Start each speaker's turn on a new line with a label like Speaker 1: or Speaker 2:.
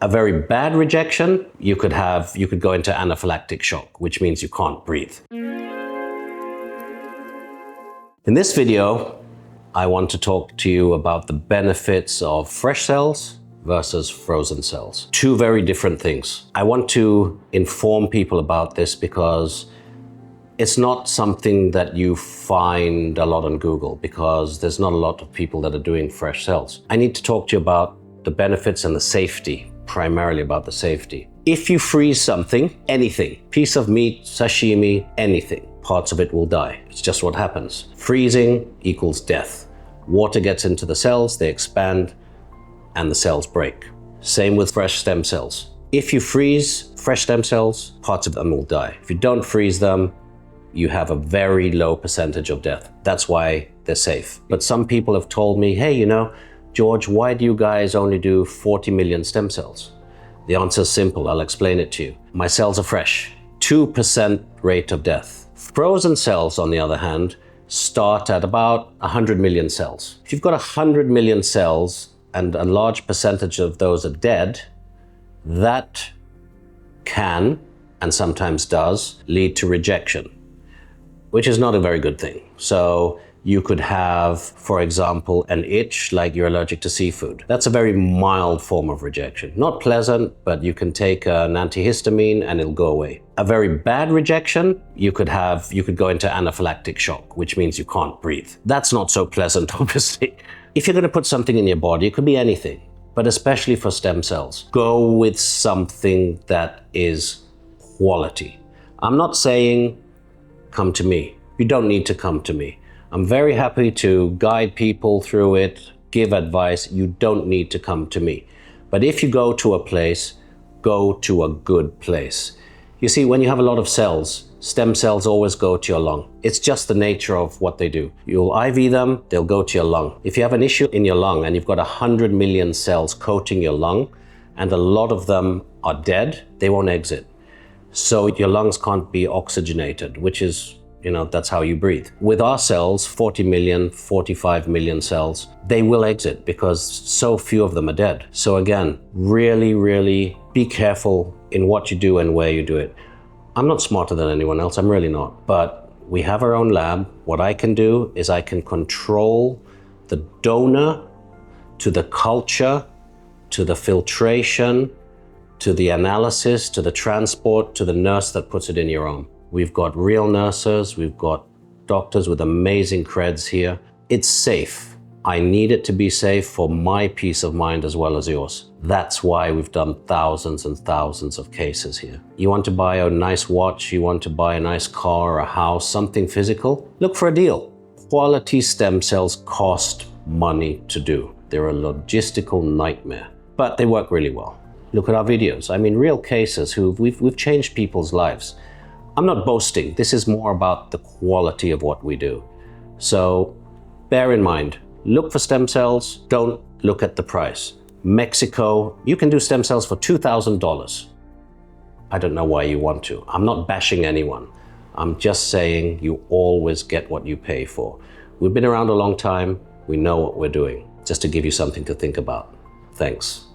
Speaker 1: A very bad rejection, you could go into anaphylactic shock, which means you can't breathe. In this video, I want to talk to you about the benefits of fresh cells versus frozen cells. Two very different things. I want to inform people about this because it's not something that you find a lot on Google, because there's not a lot of people that are doing fresh cells. I need to talk to you about the benefits and the safety, primarily about the safety. If you freeze something, anything, piece of meat, sashimi, anything, parts of it will die. It's just what happens. Freezing equals death. Water gets into the cells, they expand, and the cells break. Same with fresh stem cells. If you freeze fresh stem cells, parts of them will die. If you don't freeze them, you have a very low percentage of death. That's why they're safe. But some people have told me, hey, George, why do you guys only do 40 million stem cells? The answer is simple. I'll explain it to you. My cells are fresh. 2% rate of death. Frozen cells, on the other hand, start at about 100 million cells. If you've got 100 million cells and a large percentage of those are dead, that can, and sometimes does, lead to rejection, which is not a very good thing. So you could have, for example, an itch like you're allergic to seafood. That's a very mild form of rejection. Not pleasant, but you can take an antihistamine and it'll go away. A very bad rejection, you could go into anaphylactic shock, which means you can't breathe. That's not so pleasant, obviously. If you're going to put something in your body, it could be anything, but especially for stem cells, go with something that is quality. I'm not saying come to me. You don't need to come to me. I'm very happy to guide people through it, give advice. You don't need to come to me. But if you go to a place, go to a good place. You see, when you have a lot of cells, stem cells always go to your lung. It's just the nature of what they do. You'll IV them, they'll go to your lung. If you have an issue in your lung and you've got 100 million cells coating your lung, and a lot of them are dead, they won't exit. So your lungs can't be oxygenated, which is, that's how you breathe. With our cells, 40 million, 45 million cells, they will exit because so few of them are dead. So again, really, really be careful in what you do and where you do it. I'm not smarter than anyone else, I'm really not. But we have our own lab. What I can do is I can control the donor to the culture, to the filtration, to the analysis, to the transport, to the nurse that puts it in your arm. We've got real nurses, we've got doctors with amazing creds here. It's safe. I need it to be safe for my peace of mind as well as yours. That's why we've done thousands and thousands of cases here. You want to buy a nice watch, you want to buy a nice car, a house, something physical? Look for a deal. Quality stem cells cost money to do. They're a logistical nightmare, but they work really well. Look at our videos. I mean, real cases we've changed people's lives. I'm not boasting. This is more about the quality of what we do. So bear in mind, look for stem cells. Don't look at the price. Mexico, you can do stem cells for $2,000. I don't know why you want to. I'm not bashing anyone. I'm just saying you always get what you pay for. We've been around a long time. We know what we're doing. Just to give you something to think about. Thanks.